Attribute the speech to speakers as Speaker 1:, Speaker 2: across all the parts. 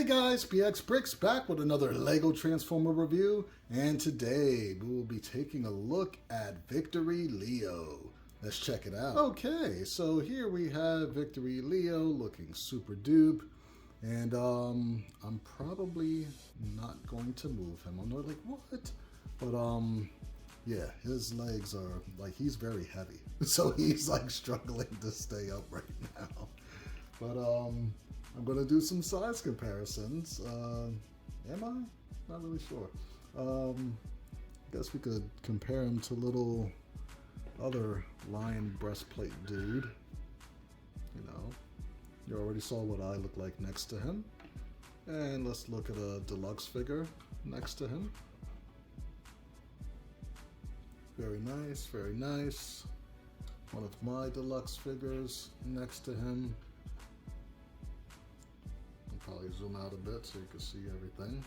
Speaker 1: Hey guys, PX Bricks back with another LEGO Transformer review, and today we will be taking a look at Victory Leo. Let's check it out. Okay, so here we have Victory Leo looking super dupe, and I'm probably not going to move him. I'm not like, what? But yeah, his legs are, like, he's very heavy, so he's like struggling to stay up right now. But I'm gonna do some size comparisons. Am I? Not really sure. Guess we could compare him to little other lion breastplate dude. You know, you already saw what I look like next to him. And let's look at a deluxe figure next to him. Very nice, very nice. One of my deluxe figures next to him. Probably zoom out a bit so you can see everything.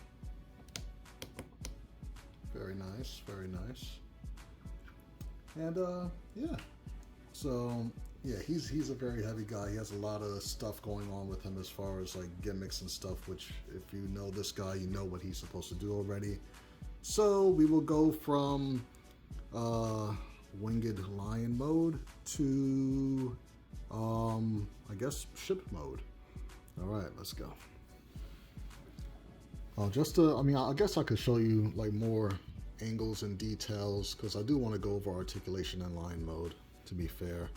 Speaker 1: Very nice, very nice. And yeah, so yeah, he's a very heavy guy. He has a lot of stuff going on with him as far as like gimmicks and stuff, which if you know this guy, you know what he's supposed to do already. So we will go from winged lion mode to I guess ship mode. All right, let's go. I guess I could show you like more angles and details because I do want to go over articulation and line mode, to be fair.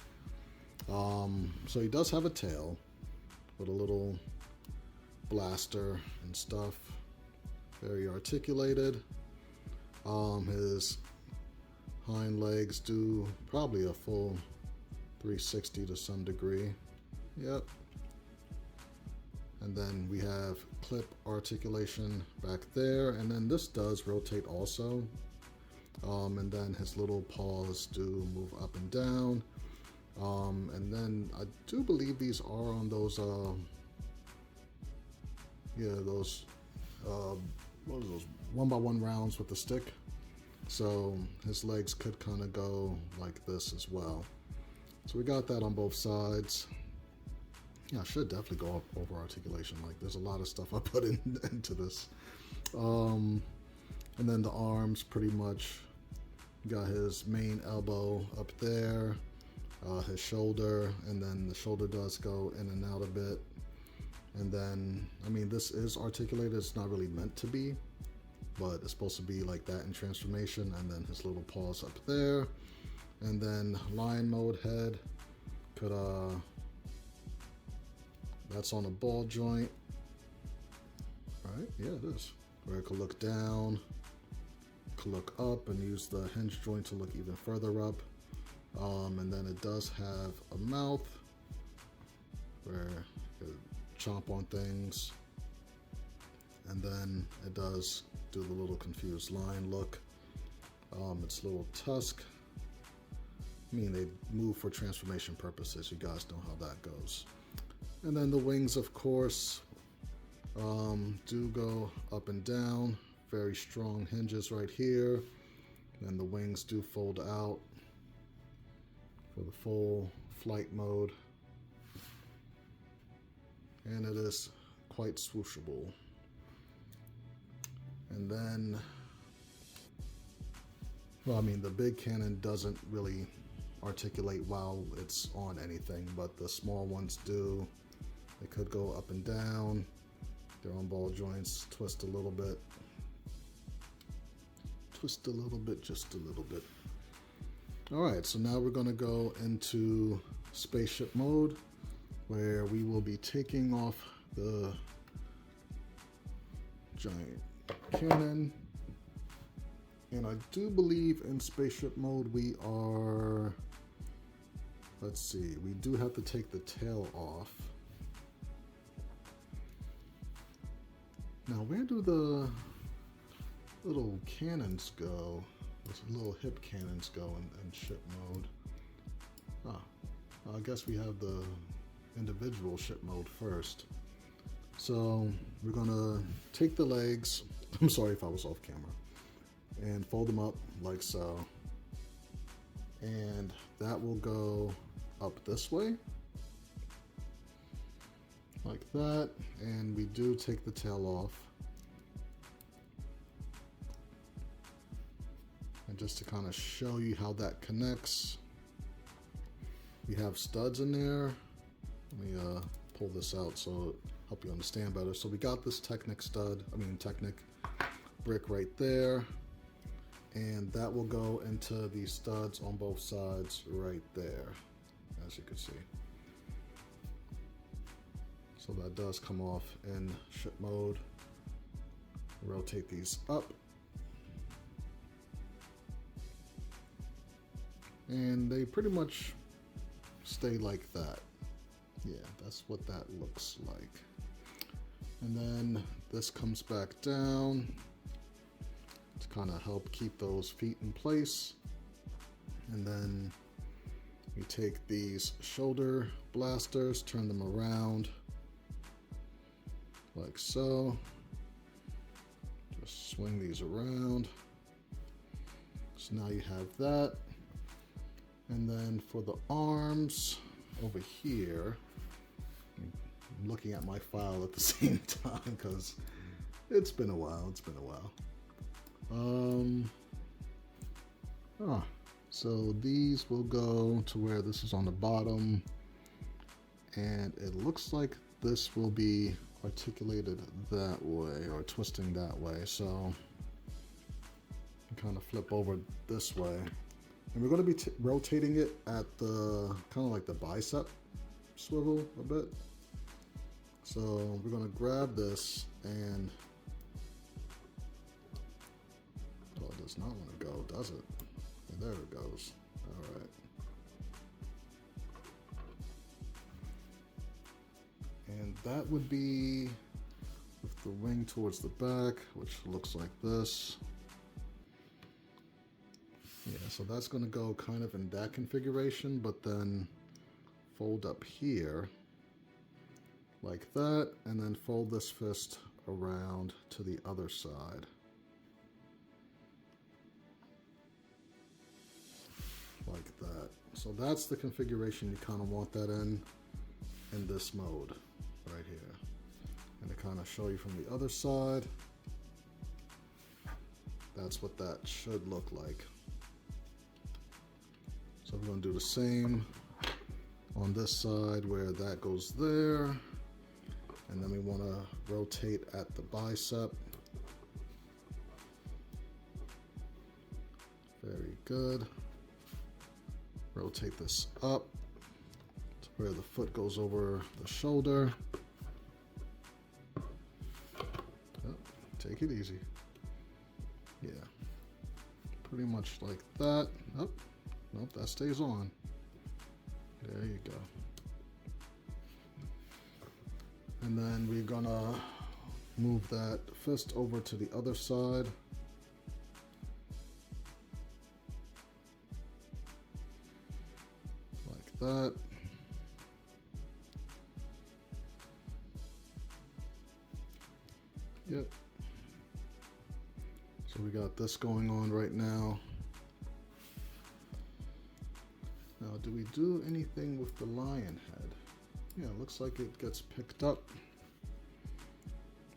Speaker 1: So he does have a tail with a little blaster and stuff. Very articulated. His hind legs do probably a full 360 to some degree. Yep. And then we have clip articulation back there, and then this does rotate also. And then his little paws do move up and down. And then I do believe these are on those, what are those 1x1 rounds with the stick. So his legs could kind of go like this as well. So we got that on both sides. Yeah, I should definitely go over articulation. Like, there's a lot of stuff I put into this. And then the arms, pretty much, got his main elbow up there, his shoulder, and then the shoulder does go in and out a bit. And then, I mean, this is articulated. It's not really meant to be, but it's supposed to be like that in transformation. And then his little paws up there. And then lion mode head could, that's on a ball joint. All right, yeah, it is. Where it could look down, could look up, and use the hinge joint to look even further up. And then it does have a mouth where it could chomp on things. And then it does do the little confused lion look. Its little tusk. I mean, they move for transformation purposes. You guys know how that goes. And then the wings, of course, do go up and down. Very strong hinges right here. And the wings do fold out for the full flight mode. And it is quite swooshable. And then, well, I mean, the big cannon doesn't really articulate while it's on anything, but the small ones do. They could go up and down. They're on ball joints. Twist a little bit. Twist a little bit, just a little bit. All right, so now we're gonna go into spaceship mode, where we will be taking off the giant cannon. And I do believe in spaceship mode we are, let's see, we do have to take the tail off. Now, where do the little cannons go? Those little hip cannons go in ship mode. I guess we have the individual ship mode first. So we're gonna take the legs, I'm sorry if I was off camera, and fold them up like so. And that will go up this way. like that, and we do take the tail off. And just to kind of show you how that connects, we have studs in there. Let me pull this out so it'll help you understand better. So we got this Technic brick right there, and that will go into the studs on both sides right there, as you can see. So that does come off in ship mode. Rotate these up. And they pretty much stay like that. Yeah, that's what that looks like. And then this comes back down to kind of help keep those feet in place. And then we take these shoulder blasters, turn them around like so. Just swing these around. So now you have that. And then for the arms over here, I'm looking at my file at the same time because it's been a while. So these will go to where this is on the bottom, and it looks like this will be articulated that way or twisting that way. So kind of flip over this way. And we're going to be rotating it at the kind of like the bicep swivel a bit. So we're going to grab this and oh, it does not want to go, does it? And there it goes. All right. And that would be with the wing towards the back, which looks like this. Yeah, so that's going to go kind of in that configuration, but then fold up here like that, and then fold this fist around to the other side. Like that. So that's the configuration you kind of want that in this mode right here. And to kind of show you from the other side, that's what that should look like. So we're going to do the same on this side where that goes there. And then we want to rotate at the bicep. Very good. Rotate this up to where the foot goes over the shoulder. Oh, take it easy. Yeah. Pretty much like that. Oh. Nope, that stays on. There you go. And then we're gonna move that fist over to the other side. Like that. Yep. So we got this going on right now. Now, do we do anything with the lion head? Yeah, it looks like it gets picked up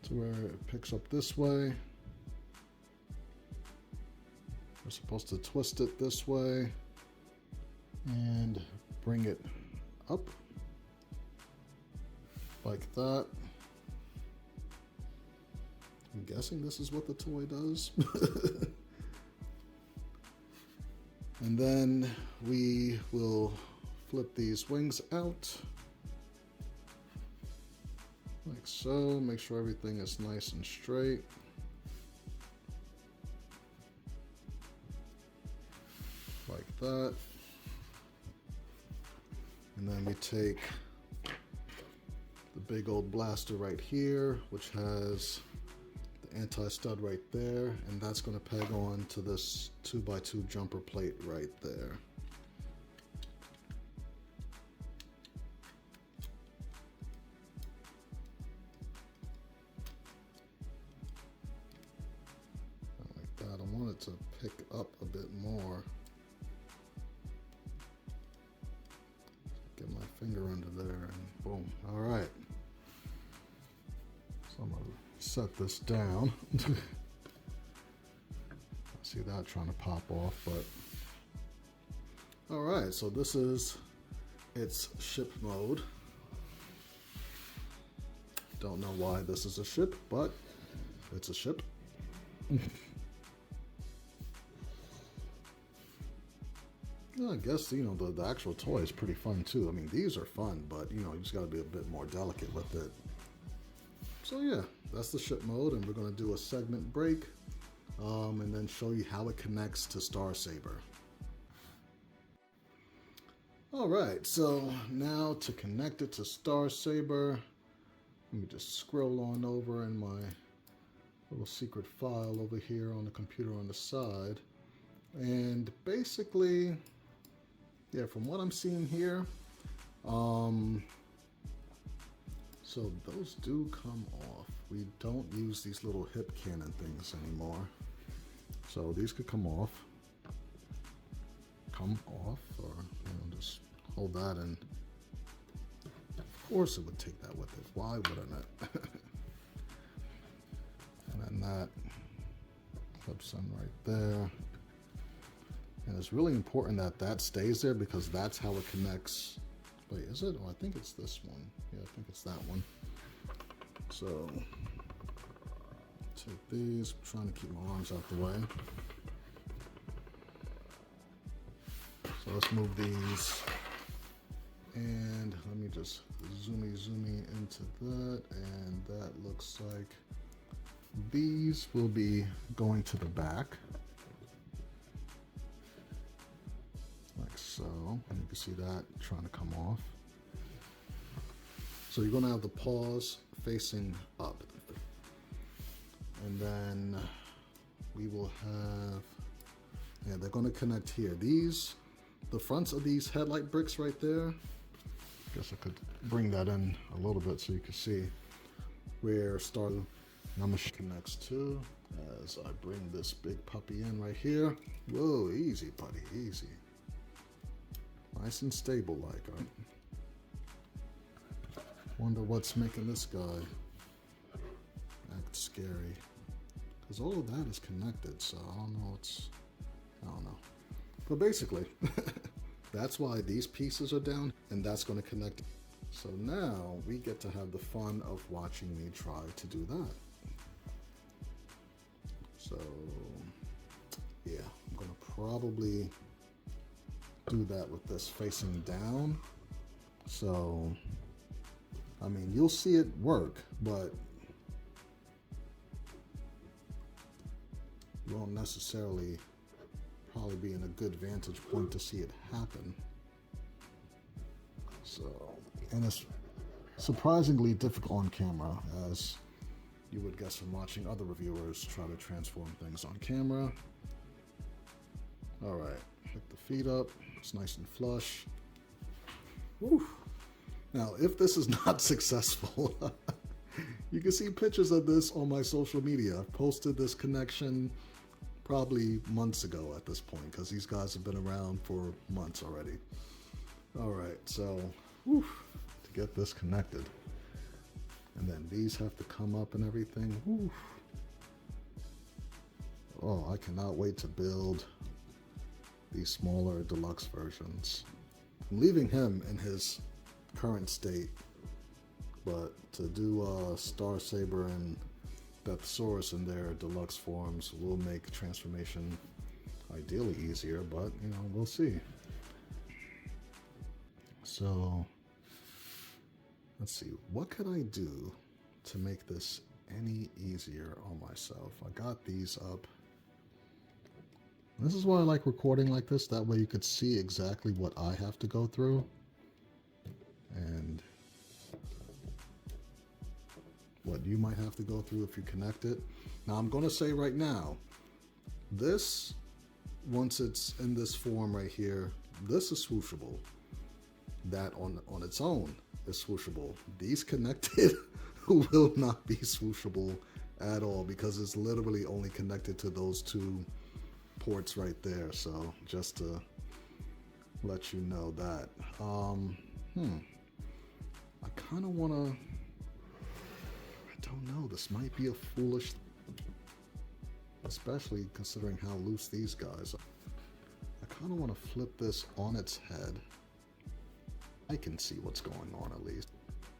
Speaker 1: to where it picks up this way. We're supposed to twist it this way and bring it up like that. I'm guessing this is what the toy does. And then we will flip these wings out like so. Make sure everything is nice and straight. Like that. And then we take the big old blaster right here, which has anti-stud right there, and that's going to peg on to this 2x2 jumper plate right there. Like that. I want it to pick up a bit more. Get my finger under there and boom. All right. set this down. See that trying to pop off, but all right, so this is its ship mode. Don't know why this is a ship, but it's a ship. I guess, you know, the actual toy is pretty fun too. I mean, these are fun, but you know, you just gotta be a bit more delicate with it. So yeah, that's the ship mode, and we're gonna do a segment break, and then show you how it connects to Star Saber. All right, so now to connect it to Star Saber, let me just scroll on over in my little secret file over here on the computer on the side. And basically, yeah, from what I'm seeing here, so those do come off. We don't use these little hip cannon things anymore. So these could come off, or you know, just hold that, and of course it would take that with it. Why wouldn't it? And then that clips in right there. And it's really important that that stays there, because that's how it connects. Wait, is it? Oh, I think it's this one. Yeah, I think it's that one. So take these, I'm trying to keep my arms out the way. So let's move these. And let me just zoom into that. And that looks like these will be going to the back. Like so. And you can see that trying to come off. So you're going to have the paws facing up. And then we will have, yeah, they're going to connect here. These, the fronts of these headlight bricks right there, guess I could bring that in a little bit so you can see where Star Namash connects to. As I bring this big puppy in right here. Whoa, easy, buddy, easy. Nice and stable like. Wonder what's making this guy act scary. Because all of that is connected, so I don't know. But basically, that's why these pieces are down, and that's going to connect. So now we get to have the fun of watching me try to do that. So yeah, I'm going to probably do that with this facing down. So, I mean, you'll see it work, but you won't necessarily probably be in a good vantage point to see it happen. So, and it's surprisingly difficult on camera, as you would guess from watching other reviewers try to transform things on camera. All right, pick the feet up. It's nice and flush. Woo. Now, if this is not successful, you can see pictures of this on my social media. I've posted this connection probably months ago at this point, because these guys have been around for months already. All right, so to get this connected, and then these have to come up and everything. Woo. Oh, I cannot wait to build these smaller deluxe versions. I'm leaving him in his current state, but to do Star Saber and Deathsaurus in their deluxe forms will make transformation ideally easier, but you know, we'll see. So let's see, what could I do to make this any easier on myself? I got these up. This is why I like recording like this, that way you could see exactly what I have to go through and what you might have to go through if you connect it. Now I'm going to say right now, this, once it's in this form right here, this is swooshable. That on its own is swooshable. These connected will not be swooshable at all, because it's literally only connected to those two ports right there. So just to let you know that. I kind of want to, I don't know. This might be a foolish, especially considering how loose these guys are. I kind of want to flip this on its head. I can see what's going on at least.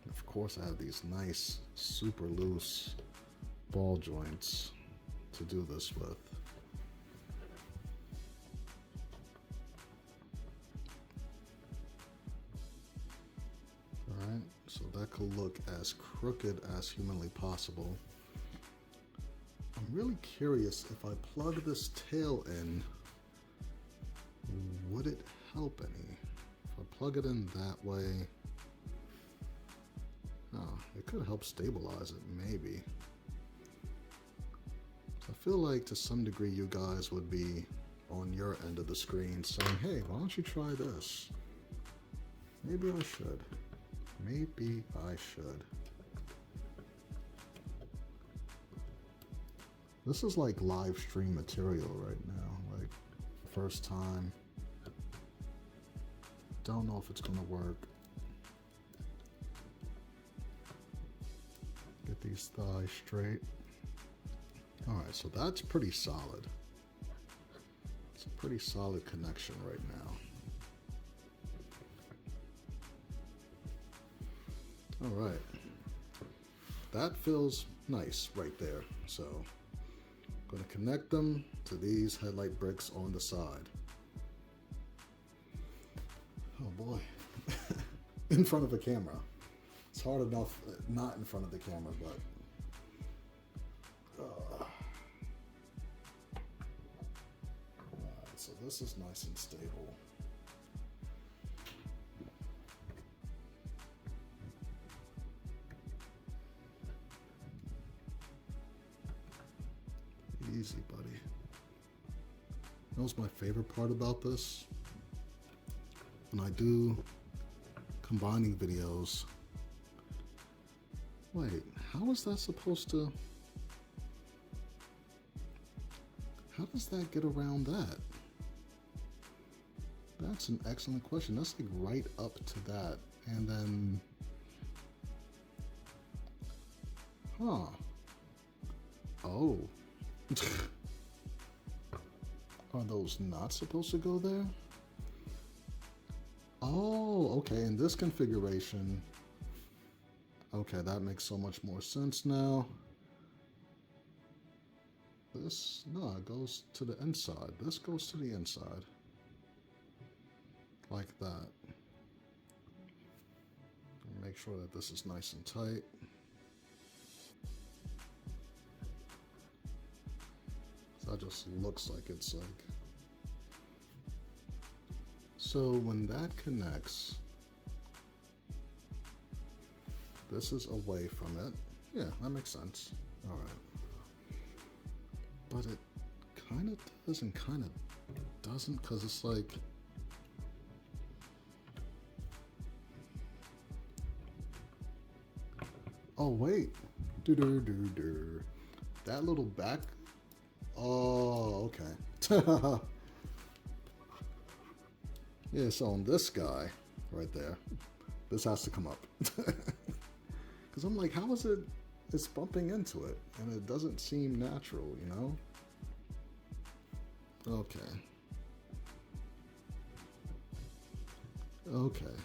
Speaker 1: Of course, I have these nice, super loose ball joints to do this with. Alright, so that could look as crooked as humanly possible. I'm really curious, if I plug this tail in, would it help any? If I plug it in that way, oh, it could help stabilize it, maybe. I feel like to some degree you guys would be on your end of the screen saying, hey, why don't you try this? Maybe I should. Maybe I should. This is like live stream material right now. Like, first time. Don't know if it's gonna work. Get these thighs straight. Alright, so that's pretty solid. It's a pretty solid connection right now. Alright. That feels nice right there. So, I'm going to connect them to these headlight bricks on the side. Oh boy. In front of a camera. It's hard enough not in front of the camera, but... So this is nice and stable. Easy, buddy. You know what's my favorite part about this? When I do combining videos. Wait, how is that supposed to... How does that get around that? That's an excellent question. That's like right up to that. And then... Huh. Oh. Are those not supposed to go there? Oh, okay. In this configuration... Okay, that makes so much more sense now. This... No, it goes to the inside. This goes to the inside. Like that. Make sure that this is nice and tight. So that just looks like it's like... So when that connects, this is away from it. Yeah, that makes sense. All right. But it kind of does and kind of doesn't, because it's like... Oh, wait. That little back... Oh, okay. Yeah, so on this guy right there, this has to come up. Because I'm like, how is it... It's bumping into it, and it doesn't seem natural, you know? Okay. Okay.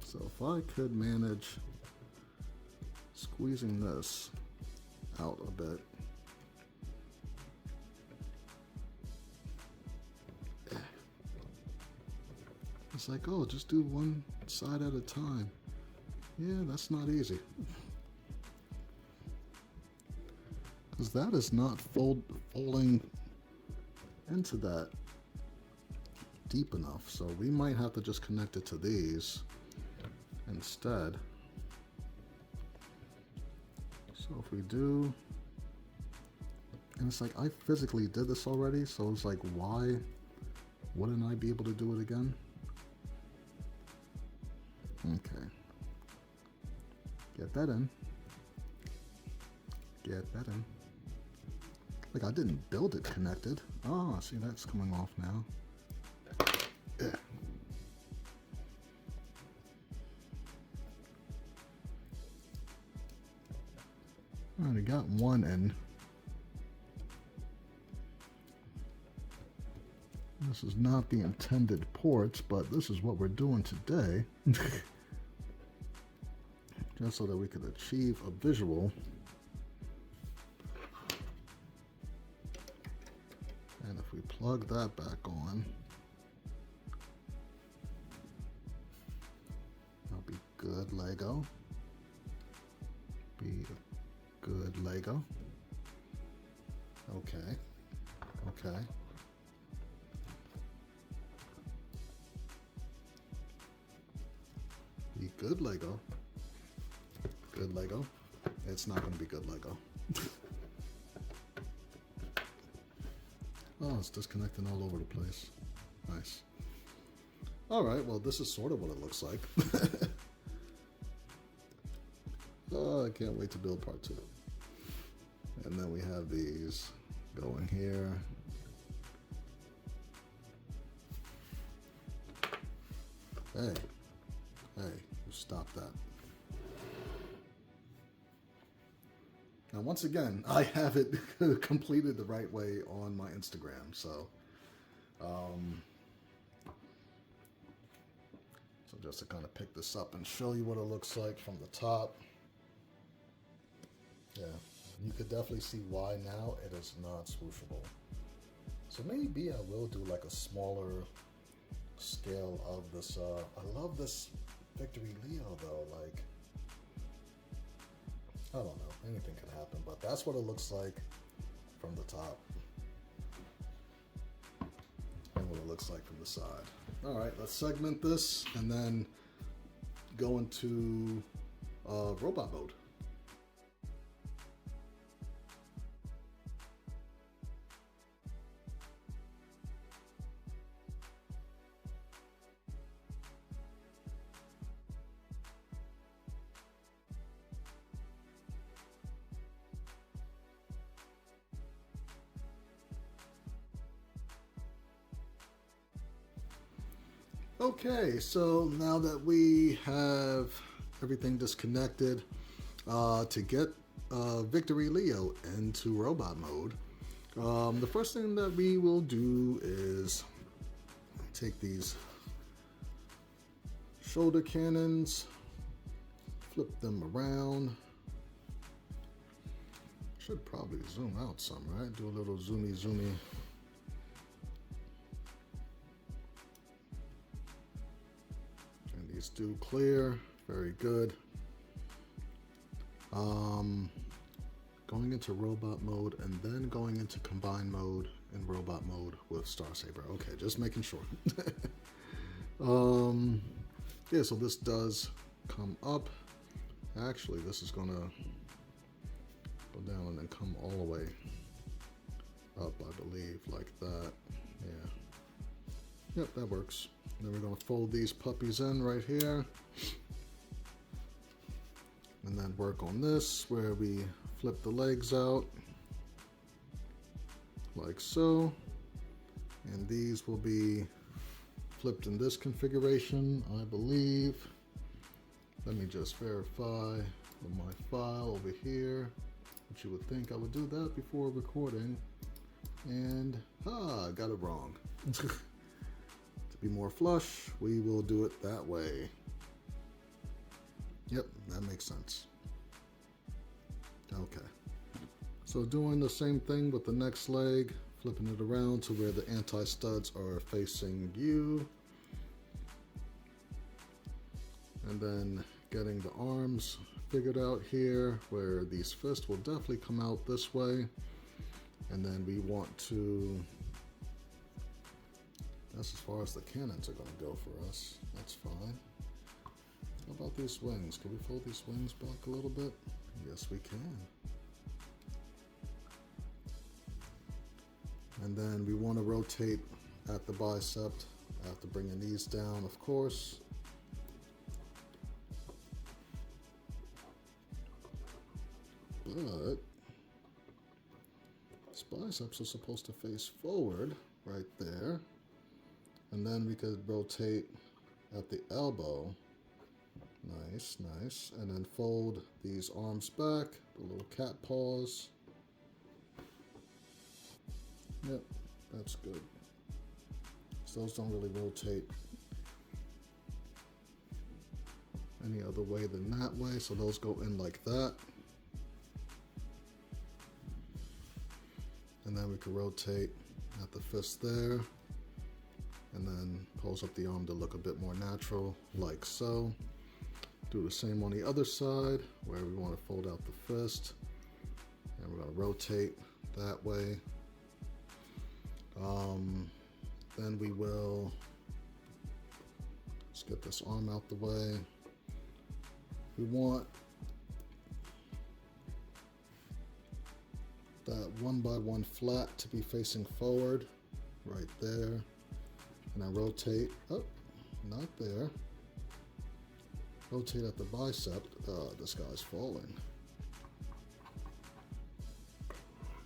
Speaker 1: So if I could manage squeezing this out a bit. It's like, oh, just do one side at a time. Yeah, that's not easy. Because that is not folding into that deep enough. So we might have to just connect it to these instead. So if we do, and it's like I physically did this already, so it's like, why wouldn't I be able to do it again? Okay. Get that in. Get that in. Like I didn't build it connected. Oh, see that's coming off now. Yeah. got one in. This is not the intended ports, but this is what we're doing today. Just so that we could achieve a visual. And if we plug that back on, that'll be good Lego. Be a good Lego. Okay. Okay. Be good Lego. Good Lego. It's not going to be good Lego. Oh, it's disconnecting all over the place. Nice. All right, well, this is sort of what it looks like. Oh, I can't wait to build part 2. And then we have these going here. Hey, you stop that. Now, once again, I have it completed the right way on my Instagram, so just to kind of pick this up and show you what it looks like from the top. Yeah, you could definitely see why now it is not swooshable. So maybe I will do like a smaller scale of this. I love this Victory Leo though, like, I don't know, anything can happen, but that's what it looks like from the top and what it looks like from the side. All right, let's segment this and then go into robot mode. Okay, so now that we have everything disconnected, to get Victory Leo into robot mode, the first thing that we will do is take these shoulder cannons, flip them around. Should probably zoom out some, right? Do a little zoomy. These do clear, very good. Going into robot mode and then going into combined mode and robot mode with Star Saber. Okay, just making sure. Yeah, so this does come up. Actually, this is gonna go down and then come all the way up, I believe, like that. Yeah. Yep, that works. Then we're going to fold these puppies in right here. And then work on this where we flip the legs out like so. And these will be flipped in this configuration, I believe. Let me just verify on my file over here. But you would think I would do that before recording. And, I got it wrong. To be more flush, we will do it that way. Yep, that makes sense. Okay. So doing the same thing with the next leg, flipping it around to where the anti-studs are facing you. And then getting the arms figured out here, where these fists will definitely come out this way. And then we want to, that's as far as the cannons are going to go for us. That's fine. How about these wings? Can we fold these wings back a little bit? Yes, we can. And then we want to rotate at the bicep after bringing these down, of course. But these biceps are supposed to face forward right there. And then we could rotate at the elbow. Nice, nice. And then fold these arms back The little cat paws. Yep, that's good. So those don't really rotate any other way than that way, so those go in like that. And then we can rotate at the fist there, and then pose up the arm to look a bit more natural, like so. Do the same on the other side, where we want to fold out the fist, and we're going to rotate that way. Then we will, let's get this arm out the way. We want that 1x1 flat to be facing forward, right there. And I rotate, oh, not there. Rotate at the bicep. This guy's falling.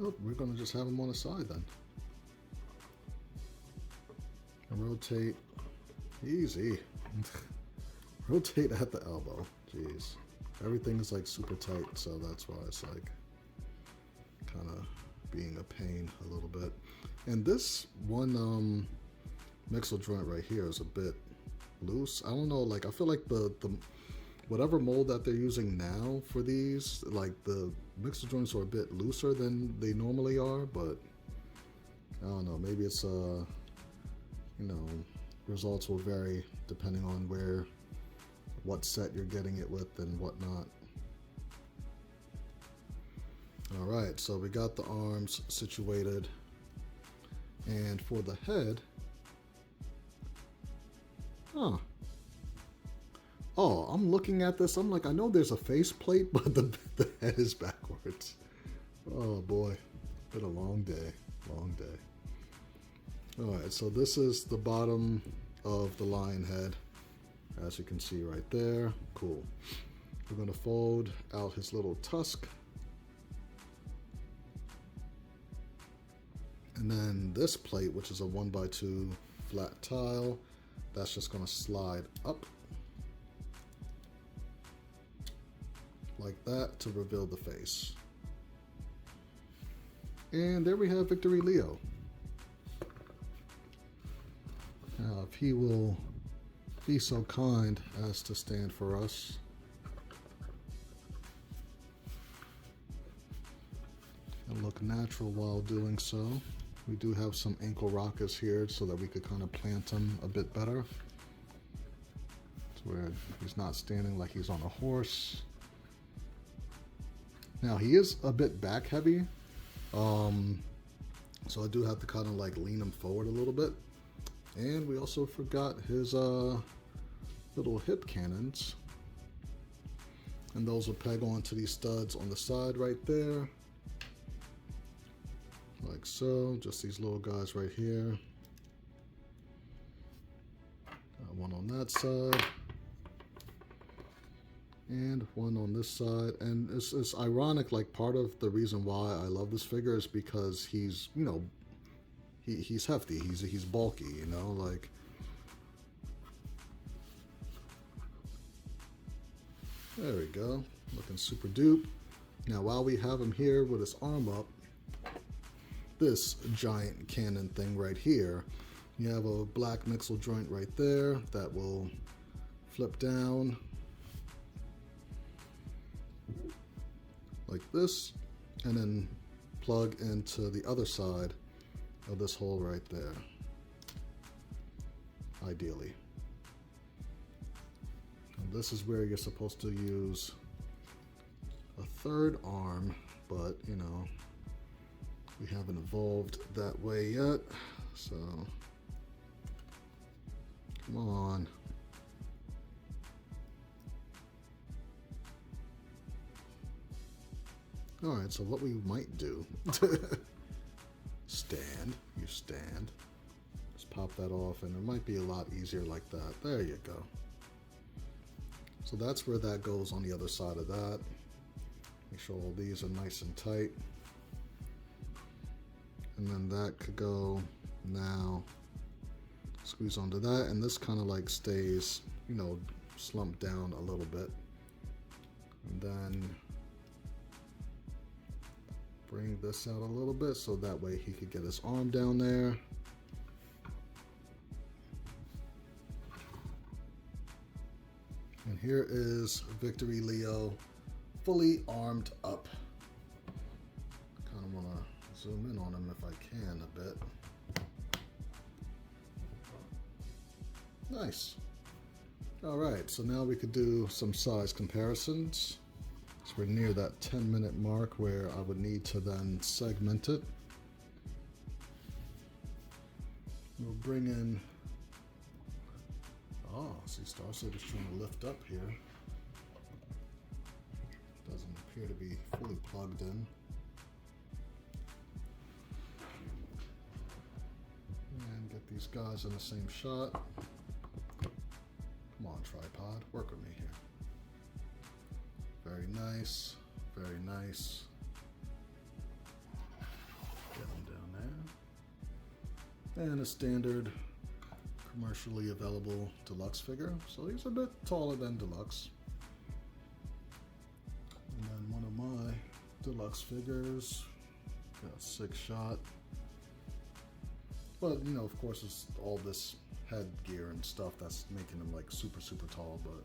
Speaker 1: Oh, we're gonna just have him on the side then. And rotate, easy. Rotate at the elbow, jeez. Everything is like super tight, so that's why it's like kind of being a pain a little bit. And this one mixel joint right here is a bit loose. I don't know, like I feel like the whatever mold that they're using now for these, like the mixel joints are a bit looser than they normally are, but I don't know, maybe it's you know, results will vary depending on what set you're getting it with and whatnot. All right, so we got the arms situated, and for the head, oh, I'm looking at this, I'm like, I know there's a face plate, but the head is backwards. Oh boy, been a long day, long day. All right, so this is the bottom of the lion head, as you can see right there. Cool. We're gonna fold out his little tusk. And then this plate, which is a 1x2 flat tile, that's just gonna slide up like that to reveal the face. And there we have Victory Leo. Now, if he will be so kind as to stand for us. And look natural while doing so. We do have some ankle rockers here so that we could kind of plant him a bit better. To where he's not standing like he's on a horse. Now, he is a bit back heavy. So I do have to kind of like lean him forward a little bit. And we also forgot his little hip cannons. And those will peg onto these studs on the side right there. Like so, just these little guys right here. One on that side. And one on this side. And it's ironic, like part of the reason why I love this figure is because he's, you know, he's hefty, he's bulky, you know, like. There we go, looking super dupe. Now while we have him here with his arm up, this giant cannon thing right here, you have a black mixel joint right there that will flip down like this, and then plug into the other side of this hole right there, ideally. And this is where you're supposed to use a third arm, but you know, we haven't evolved that way yet, so come on. All right, so what we might do, stand, you stand, just pop that off, and it might be a lot easier like that. There you go. So that's where that goes on the other side of that. Make sure all these are nice and tight. And then that could go now, squeeze onto that, and this kind of like stays, you know, slumped down a little bit. And then bring this out a little bit so that way he could get his arm down there. And here is Victory Leo, fully armed up. Kind of want to zoom in on him if I can a bit. Nice. All right, so now we could do some size comparisons. So we're near that 10-minute mark where I would need to then segment it. We'll bring in, oh, see, Star Saber's trying to lift up here. Doesn't appear to be fully plugged in. And get these guys in the same shot. Come on, tripod, work with me here. Very nice, very nice. Get him down there. And a standard commercially available deluxe figure. So he's a bit taller than deluxe. And then one of my deluxe figures, got 6-shot. But, you know, of course, it's all this headgear and stuff that's making him like super, super tall, but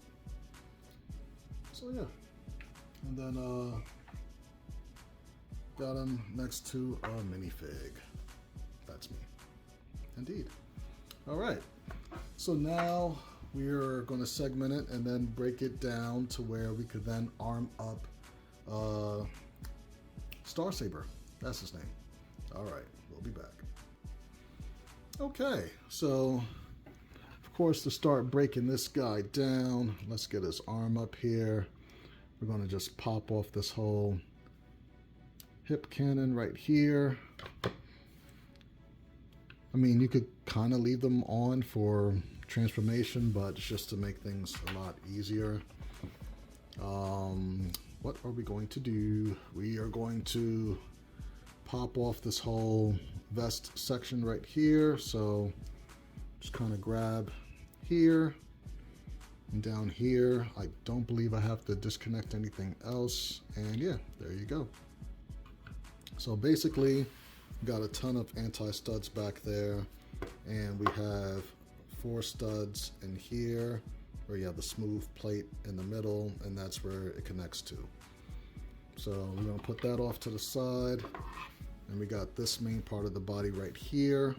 Speaker 1: so yeah. And then got him next to a minifig. That's me. Indeed. All right. So now we're going to segment it and then break it down to where we could then arm up Star Saber. That's his name. All right. We'll be back. Okay. So, of course, to start breaking this guy down, let's get his arm up here. We're going to just pop off this whole hip cannon right here. I mean, you could kind of leave them on for transformation, but just to make things a lot easier. What are we going to do? We are going to pop off this whole vest section right here. So just kind of grab here and down here. I don't believe I have to disconnect anything else. And yeah, there you go. So basically, got a ton of anti-studs back there, and we have 4 studs in here where you have the smooth plate in the middle, and that's where it connects to. So we're going to put that off to the side, and we got this main part of the body right here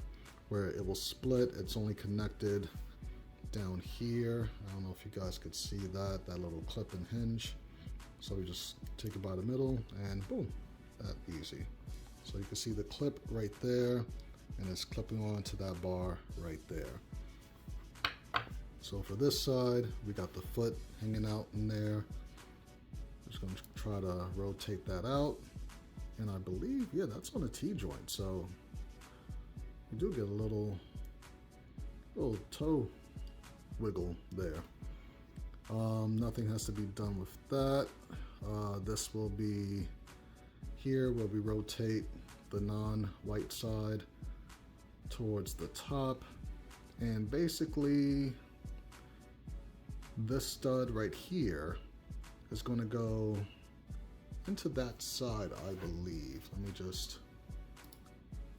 Speaker 1: where it will split. It's only connected down here. I don't know if you guys could see that little clip and hinge. So we just take it by the middle and boom, that easy. So you can see the clip right there, and it's clipping onto that bar right there. So for this side, we got the foot hanging out in there. Just gonna try to rotate that out. And I believe, yeah, that's on a T-joint. So you do get a little toe wiggle there. Nothing has to be done with that. This will be here where we rotate the non-white side towards the top, and basically this stud right here is going to go into that side, I believe. Let me just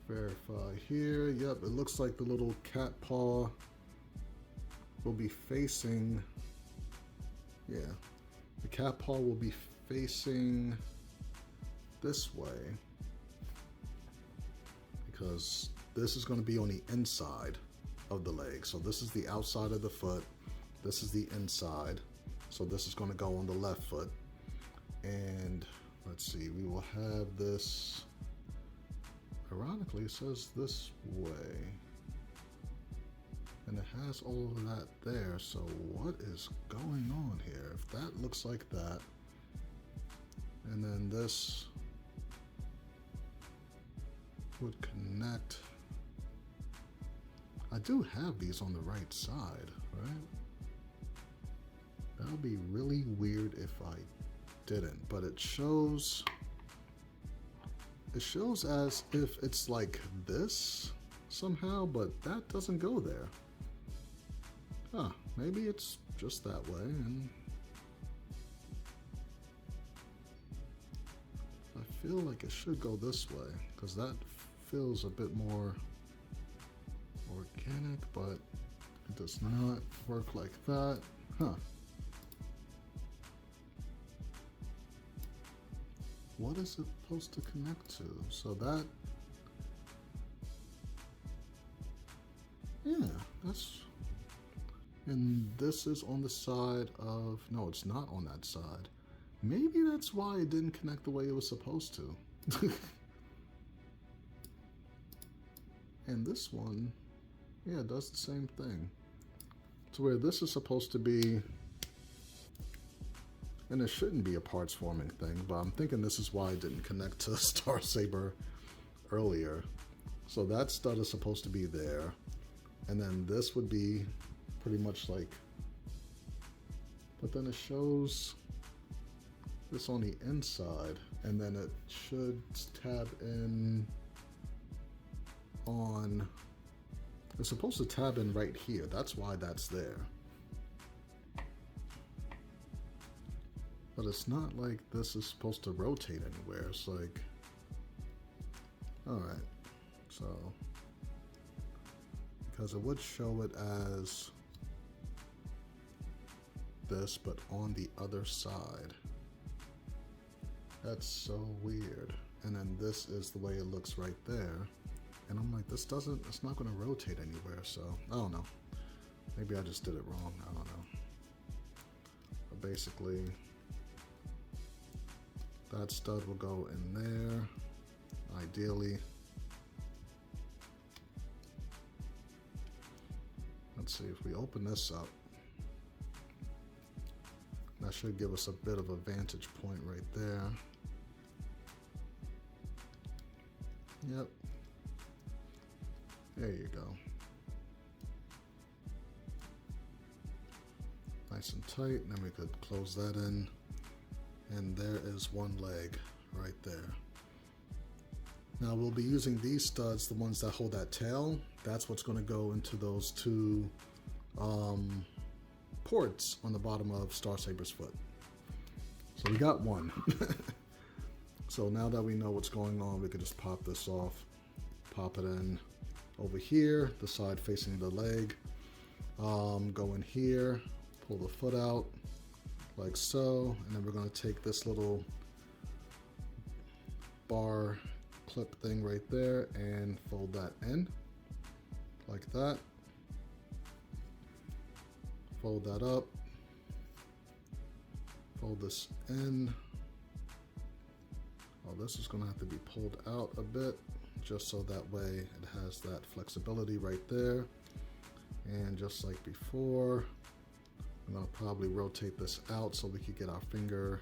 Speaker 1: verify here. Yep, it looks like the little cat paw will be facing, yeah, the cat paw will be facing this way, because this is going to be on the inside of the leg. So this is the outside of the foot, this is the inside, so this is going to go on the left foot. And let's see, we will have this, ironically it says this way, and it has all of that there. So what is going on here? If that looks like that, and then this would connect. I do have these on the right side, right? That would be really weird if I didn't, but it shows as if it's like this somehow, but that doesn't go there. Huh, maybe it's just that way. And I feel like it should go this way because that feels a bit more organic, but it does not work like that. Huh. What is it supposed to connect to? So that, yeah, that's, and this is on the side of, no, it's not on that side. Maybe that's why it didn't connect the way it was supposed to. And this one, yeah, does the same thing. To where this is supposed to be, and it shouldn't be a parts forming thing, but I'm thinking this is why it didn't connect to Star Saber earlier. So that stud is supposed to be there. And then this would be pretty much like, but then it shows this on the inside, and then it should tab in on, it's supposed to tab in right here. That's why that's there. But it's not like this is supposed to rotate anywhere. It's like, all right, so, because it would show it as this, but on the other side. That's so weird. And then this is the way it looks right there. And I'm like, this doesn't, it's not going to rotate anywhere. So I don't know. Maybe I just did it wrong. I don't know. But basically, that stud will go in there, ideally. Let's see if we open this up. That should give us a bit of a vantage point right there. Yep. There you go. Nice and tight, and then we could close that in. And there is one leg right there. Now we'll be using these studs, the ones that hold that tail. That's what's going to go into those two ports on the bottom of Star Saber's foot. So we got one. So now that we know what's going on, we can just pop this off, pop it in over here, the side facing the leg. Go in here, pull the foot out like so, and then we're going to take this little bar clip thing right there and fold that in like that. Fold that up, fold this in. Oh, this is going to have to be pulled out a bit just so that way it has that flexibility right there. And just like before, I'm going to probably rotate this out so we could get our finger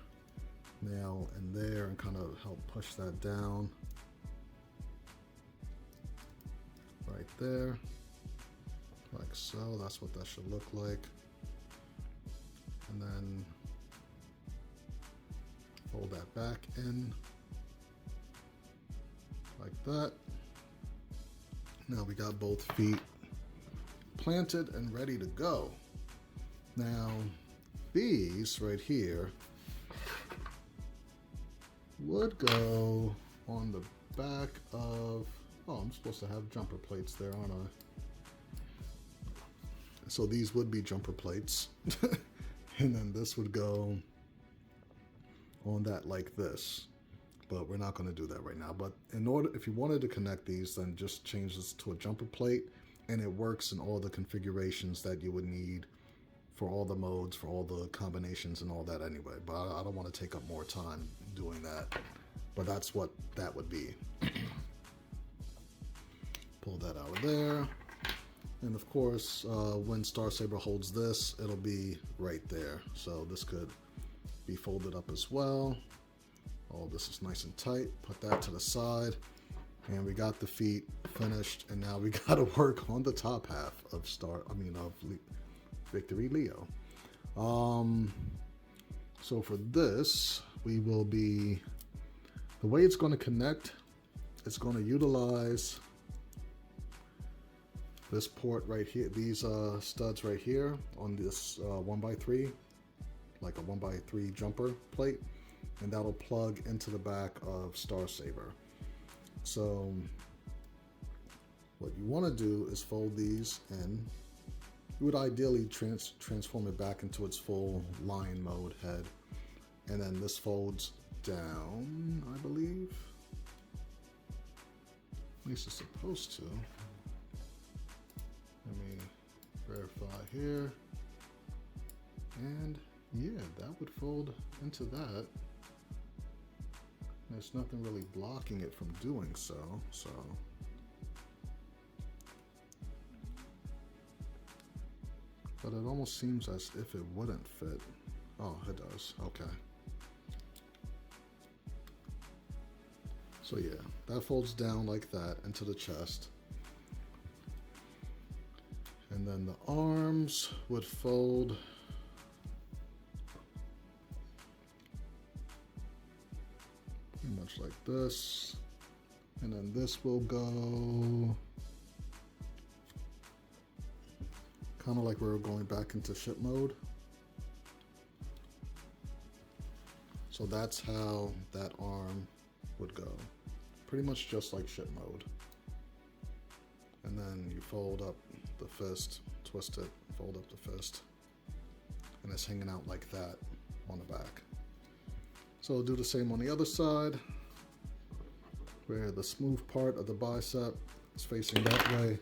Speaker 1: nail in there and kind of help push that down right there, like so. That's what that should look like. And then fold that back in like that. Now we got both feet planted and ready to go. Now these right here would go on the back of, oh, I'm supposed to have jumper plates there, aren't I? So these would be jumper plates. And then this would go on that like this, but we're not going to do that right now. But in order, if you wanted to connect these, then just change this to a jumper plate, and it works in all the configurations that you would need for all the modes, for all the combinations and all that anyway. But I don't want to take up more time doing that, but that's what that would be. Pull that out of there. And of course, when Star Saber holds this, it'll be right there. So this could be folded up as well. Oh, this is nice and tight. Put that to the side. And we got the feet finished. And now we got to work on the top half of Victory Leo. So for this, we will be, the way it's going to connect, it's going to utilize this port right here, these studs right here on this 1x3, like a 1x3 jumper plate. and that'll plug into the back of Star Saber. So what you want to do is fold these in. You would ideally transform it back into its full lion mode head, and then this folds down, I believe. At least it's supposed to. Let me verify here. And yeah, that would fold into that. There's nothing really blocking it from doing so. But it almost seems as if it wouldn't fit. Oh, it does. Okay. So yeah, that folds down like that into the chest. And then the arms would fold pretty much like this. And then this will go kind of like we're going back into ship mode. So that's how that arm would go. Pretty much just like ship mode. And then you fold up the fist, twist it, fold up the fist, and it's hanging out like that on the back. So we'll do the same on the other side, where the smooth part of the bicep is facing that way,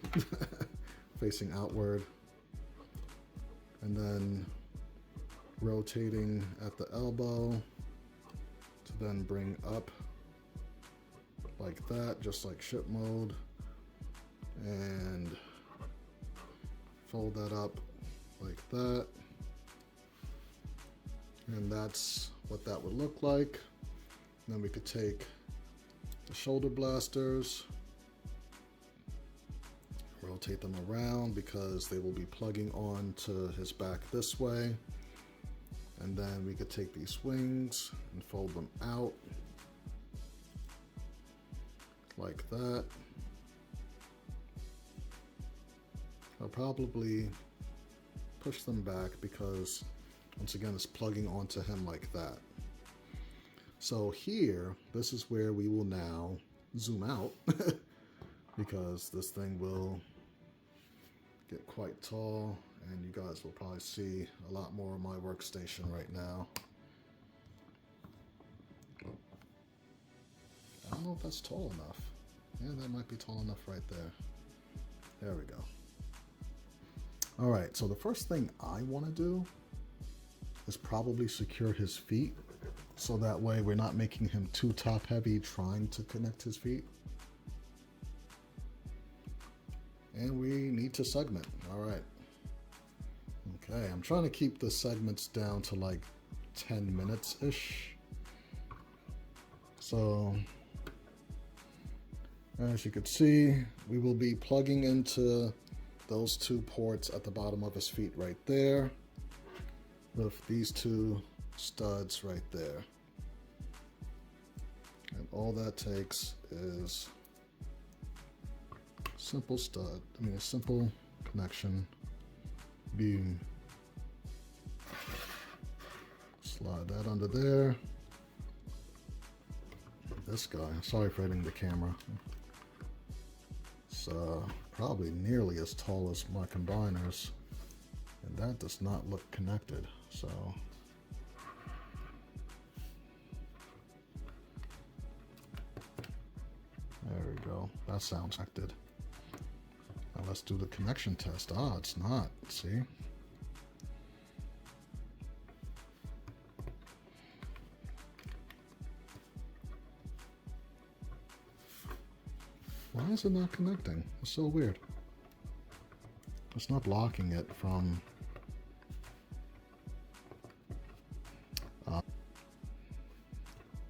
Speaker 1: facing outward, and then rotating at the elbow to then bring up like that, just like ship mode, and fold that up like that. And that's what that would look like. And then we could take the shoulder blasters, rotate them around because they will be plugging on to his back this way. And then we could take these wings and fold them out like that. I'll probably push them back because once again it's plugging onto him like that. So here, this is where we will now zoom out because this thing will get quite tall and you guys will probably see a lot more of my workstation right now. I don't know if that's tall enough. Yeah, that might be tall enough right there. There we go. All right, so the first thing I want to do is probably secure his feet so that way we're not making him too top heavy trying to connect his feet. And we need to segment. All right. Okay, I'm trying to keep the segments down to like 10 minutes-ish. So as you can see, we will be plugging into those two ports at the bottom of his feet right there with these two studs right there. And all that takes is simple stud, a simple connection beam. Slide that under there. This guy, sorry for hitting the camera. It's probably nearly as tall as my combiners, and that does not look connected. So there we go. That sounds connected. Now let's do the connection test. Ah, it's not. See? Why is it not connecting? It's so weird. It's not blocking it from...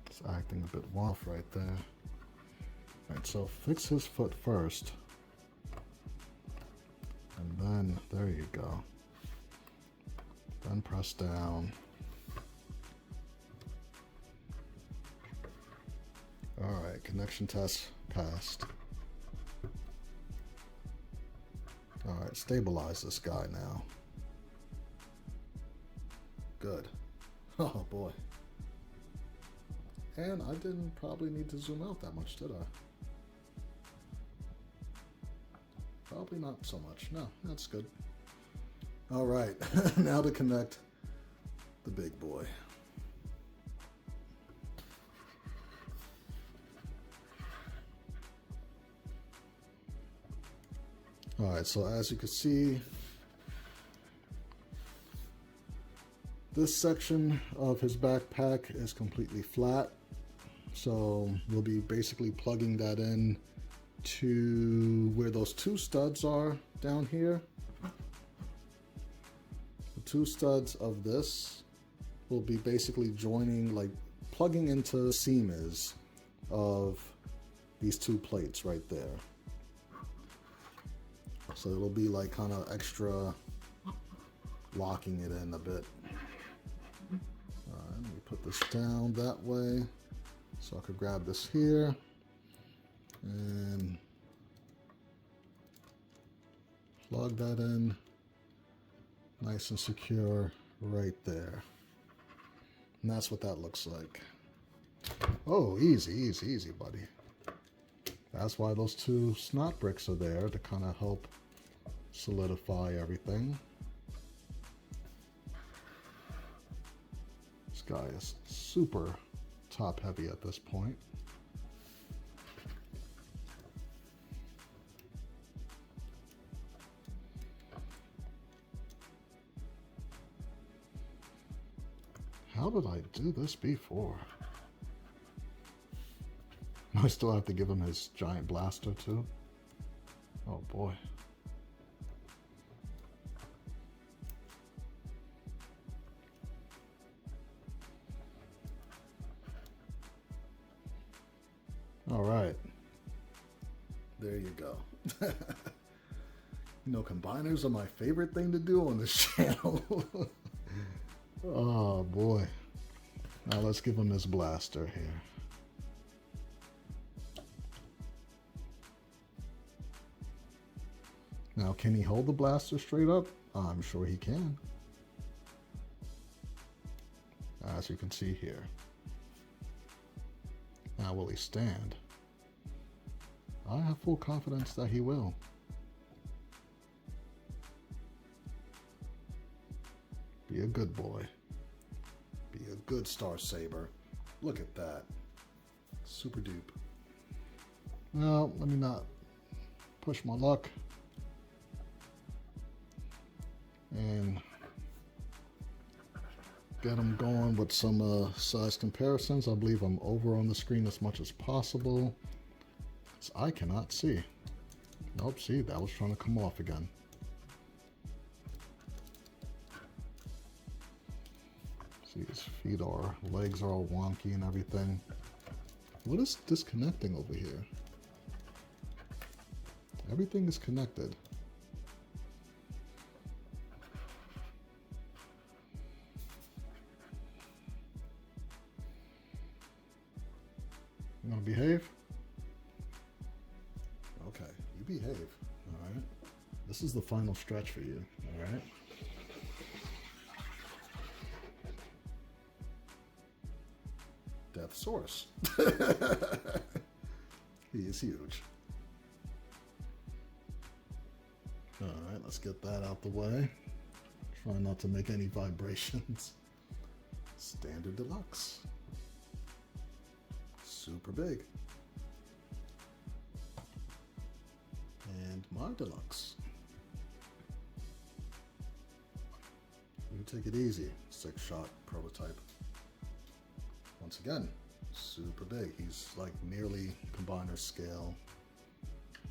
Speaker 1: it's acting a bit off right there. Alright, so fix his foot first. And then, there you go. Then press down. Alright, connection test passed. Alright, stabilize this guy now. Good. Oh boy. And I didn't probably need to zoom out that much, did I? Probably not so much. No, that's good. All right, now to connect the big boy. All right, so as you can see, this section of his backpack is completely flat. So we'll be basically plugging that in to where those two studs are down here. The two studs of this will be basically joining, like plugging into the seam is of these two plates right there. So it'll be like kind of extra locking it in a bit. Let me put this down that way so I could grab this here and plug that in nice and secure right there. And that's what that looks like. Oh, easy, easy, easy, buddy. That's why those two snot bricks are there, to kind of help solidify everything. This guy is super top heavy at this point. How did I do this before? I still have to give him his giant blaster too. Oh boy. All right. There you go. You know, combiners are my favorite thing to do on this channel. Oh boy. Now let's give him his blaster here. Now, can he hold the blaster straight up? I'm sure he can. As you can see here. Now, will he stand? I have full confidence that he will. Be a good boy. Be a good Star Saber. Look at that. Super dupe. Now, let me not push my luck. And get him going with some size comparisons. I believe I'm over on the screen as much as possible. So I cannot see. Nope, see, that was trying to come off again. See, his feet are, legs are all wonky and everything. What is disconnecting over here? Everything is connected. You want to behave? Okay, you behave. All right. This is the final stretch for you. All right. Death Source. He is huge. All right, let's get that out the way. Try not to make any vibrations. Standard Deluxe. Super big. And my Deluxe. You take it easy. 6-shot prototype. Once again, super big. He's like nearly combiner scale.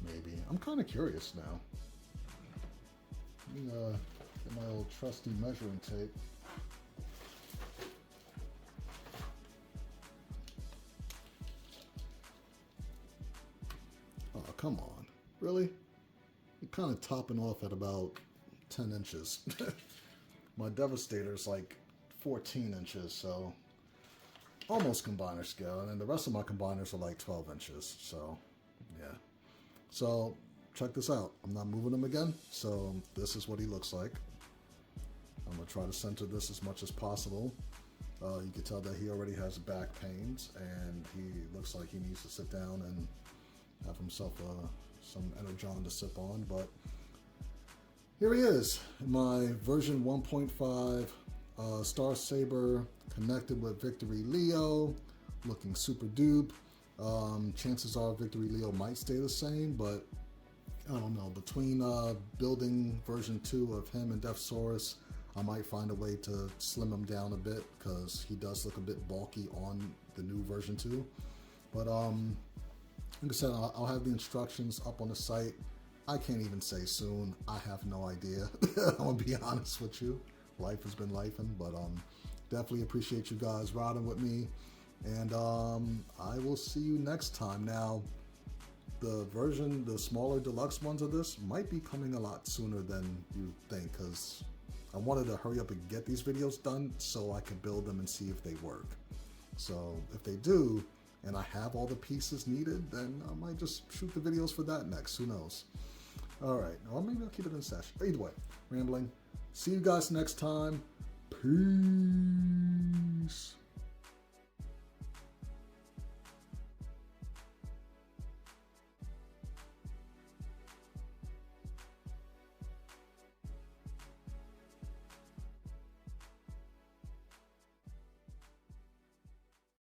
Speaker 1: Maybe. I'm kind of curious now. Let me get my old trusty measuring tape. Oh, come on. Really? You're kind of topping off at about 10 inches. My Devastator's like 14 inches, so almost combiner scale. And then the rest of my combiners are like 12 inches, so yeah. So check this out. I'm not moving him again, so this is what he looks like. I'm going to try to center this as much as possible. You can tell that he already has back pains, and he looks like he needs to sit down and have himself some Energon to sip on. But here he is, my version 1.5 Star Saber connected with Victory Leo, looking super dupe. Chances are Victory Leo might stay the same, but I don't know. Between building version 2 of him and Deathsaurus, I might find a way to slim him down a bit, because he does look a bit bulky on the new version 2. But like I said, I'll have the instructions up on the site. I can't even say soon. I have no idea. I'm gonna be honest with you. Life has been lifing, but definitely appreciate you guys riding with me, and I will see you next time. Now, the smaller deluxe ones of this might be coming a lot sooner than you think, because I wanted to hurry up and get these videos done so I could build them and see if they work. So if they do, and I have all the pieces needed, then I might just shoot the videos for that next. Who knows? All right, or maybe I'll keep it in session. Either way, rambling. See you guys next time. Peace.